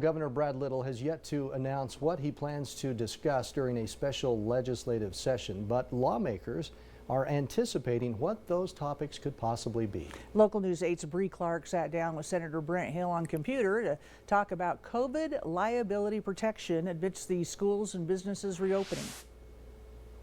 Governor Brad Little has yet to announce what he plans to discuss during a special legislative session, but lawmakers are anticipating what those topics could possibly be. Local News 8's Bree Clark sat down with Senator Brent Hill on computer to talk about COVID liability protection amidst the schools and businesses reopening.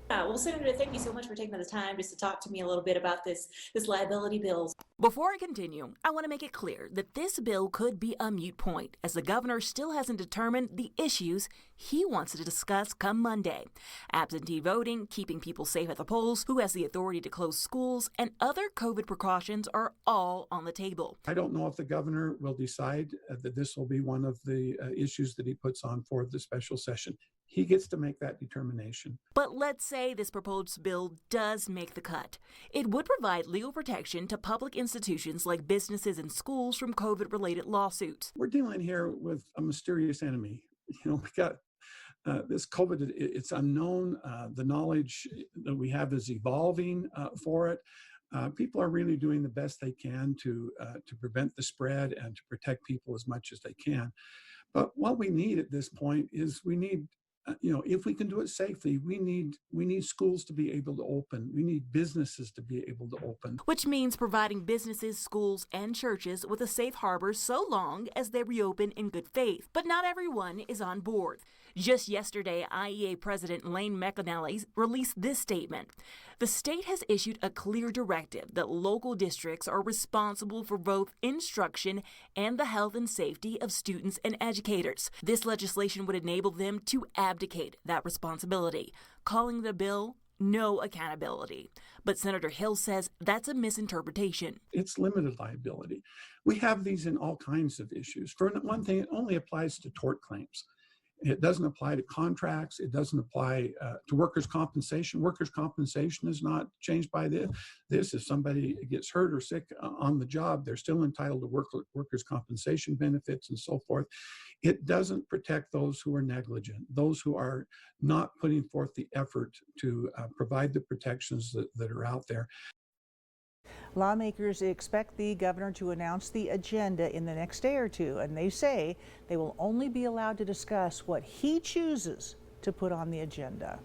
Well, Senator, thank you so much for taking the time just to talk to me a little bit about this liability bill. Before I continue, I want to make it clear that this bill could be a moot point, as the governor still hasn't determined the issues he wants to discuss come Monday. Absentee voting, keeping people safe at the polls, who has the authority to close schools, and other COVID precautions are all on the table. I don't know if the governor will decide that this will be one of the issues that he puts on for the special session. He gets to make that determination. But let's say this proposed bill does make the cut. It would provide legal protection to public institutions like businesses and schools from COVID-related lawsuits. We're dealing here with a mysterious enemy. We got this COVID, it's unknown. The knowledge that we have is evolving for it. People are really doing the best they can to prevent the spread and to protect people as much as they can. But what we need at this point is we need if we can do it safely, we need schools to be able to open. We need businesses to be able to open. Which means providing businesses, schools, and churches with a safe harbor so long as they reopen in good faith. But not everyone is on board. Just yesterday, IEA President Lane McAnally released this statement. The state has issued a clear directive that local districts are responsible for both instruction and the health and safety of students and educators. This legislation would enable them to abdicate that responsibility, calling the bill no accountability. But Senator Hill says that's a misinterpretation. It's limited liability. We have these in all kinds of issues. For one thing, it only applies to tort claims. It doesn't apply to contracts. It doesn't apply to workers' compensation. Workers' compensation is not changed by this. If somebody gets hurt or sick on the job, they're still entitled to workers' compensation benefits and so forth. It doesn't protect those who are negligent, those who are not putting forth the effort to provide the protections that are out there. Lawmakers expect the governor to announce the agenda in the next day or two, and they say they will only be allowed to discuss what he chooses to put on the agenda.